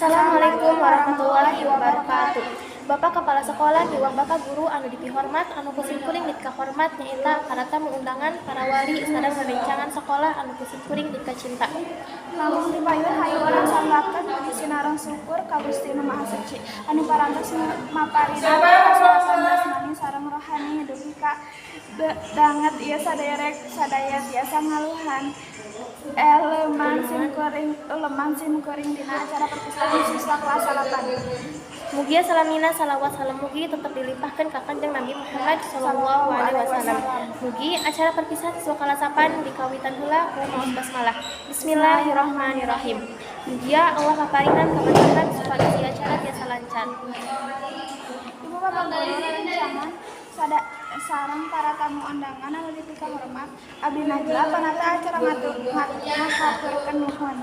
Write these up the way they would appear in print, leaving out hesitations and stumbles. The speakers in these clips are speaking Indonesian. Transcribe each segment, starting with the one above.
Assalamualaikum warahmatullahi wabarakatuh. Bapak Kepala Sekolah miwah Bapak Guru anu dipihormat anu kusim kuring dit kahormat nyaeta para tamu undangan, para wali sareng rerencangan sekolah anu kusim kuring dit kacinta. Langkung dipayun hayu urang sambakeun puji sinareng syukur ka Gusti Nu Maha Suci anu parantos maparidaya kasehatan jasmani sareng rohani dugi ka danget ieu sadaya tiasa ngaluhan leman sim kuring dina acara perpisahan siswa kelas 8. Mugia salamina salawat salam mugi tetap dilimpahkan ka Kanjeng Nabi Muhammad sallallahu alaihi wasallam. Mugi acara perpisahan siswa kelas 8 dikawitan heula ku maos basmalah. Bismillahirrahmanirrahim. Mugia Allah paparingan kamantahan supaya si acara tiasa lancar. Ibu Bapak Guru rerencangan sareng para tamu undangan anu dipika hormat abdi najla panata acara ngaturkeun nuhun.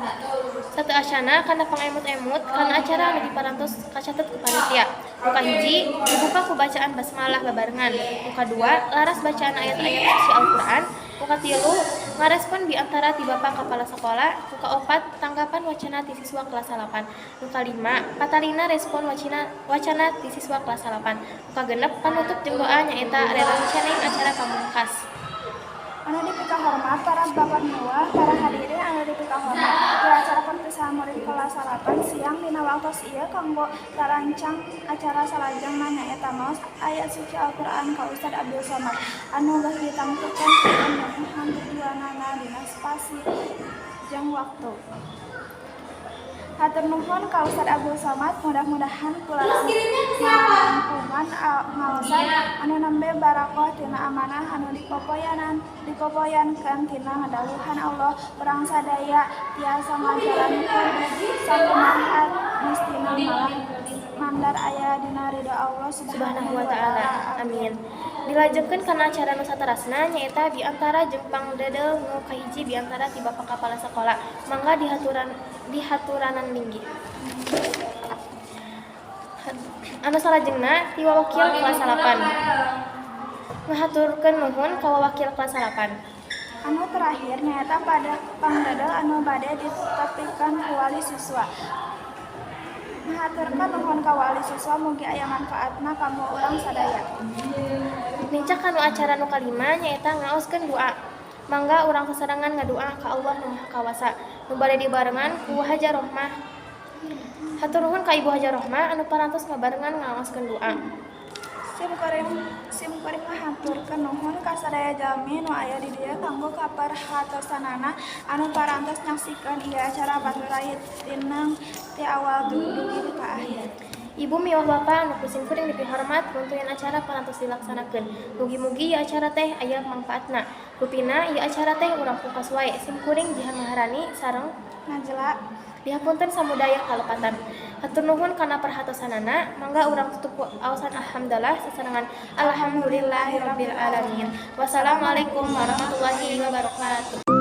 Satu asana kana pangemut-emut kana acara anu diparantos kacatet ku panitia. Muka hiji dibuka ku bacaan basmalah babarengan. Muka dua laras bacaan ayat-ayat suci Al-Qur'an. Muka tilu ngarespon di antara ti Bapak Kepala Sekolah. Muka opat tanggapan wacana ti siswa kelas 8. Muka lima patalina respon wacana ti siswa kelas 8. Muka genep panutup jeung doa nyaeta rerencangan acara pamungkas. Anu dipika hormat para bapak miwah, para hadirin anu dipika hormat di acara perpisahan murid kelas 8 siang dina waktos ieu kanggo tarancang acara salajengna nyaeta maos ayat suci Al-Qur'an ka Ustaz Abdul Somad anu geus ditangtukeun mudah-mudahan tujuanana dina spasi jeung waktu. Hatur nuhun ka Ustaz Abdul Somad, mudah-mudahan kula langkungan ngaosan anu nembe barakoh tina amanah anu dikopoyankeun tina ngadawuhan Allah urang sadaya tiasa ngajalankeun sakumaha mustina malah mandar aya dina ridho Allah subhanahu wa ta'ala. Amin. Dilajengkeun kana acara nu saterasna nyaeta di antara jeung pangdedel nu kahiji di antara ti Bapak Kepala Sekolah. Mangga dihaturanan linggih. Anu salajengna ti wakil kelas 8. Ngahaturkeun nuhun ka wakil kelas 8. Anu terakhir nyaeta pada pangdedel anu bade ditepikeun ku wali siswa. Mahaturkeun nuhun ka wali siswa mugi aya manfaatna kanggo urang sadaya. Nincak kanu acara nu kalima nyaeta ngaoskeun doa. Mangga urang sasarangan ngadoa ka Allah Nu Maha Kawasa. Nu bade dibarengan ku Hajar Rohmah. Hatur nuhun ka Ibu Hajar Rohmah anu parantos ngabarengan ngaoskeun doa. Sim kuring ngahaturkeun nuhun ka sadaya jalmi nu aya di dieu kanggo kaparhatosanana anu parantos nyaksikeun ieu acara baturai tineng ti awal dugi ka akhir. Ibu miwah Bapak anu kusim kuring dipihormat nuntuyan acara parantos dilaksanakeun. Mugi-mugi ieu acara teh aya mangpaatna. Rupina ieu acara teh urang pungkas wae sim kuring Jihan Maharani sareng Najla dihapunten samudaya kalepatan. Hatur nuhun kana perhatosanana, mangga urang tutup aosan alhamdulillah sasarangan alhamdulillahirabbil alamin. Wassalamualaikum warahmatullahi wabarakatuh.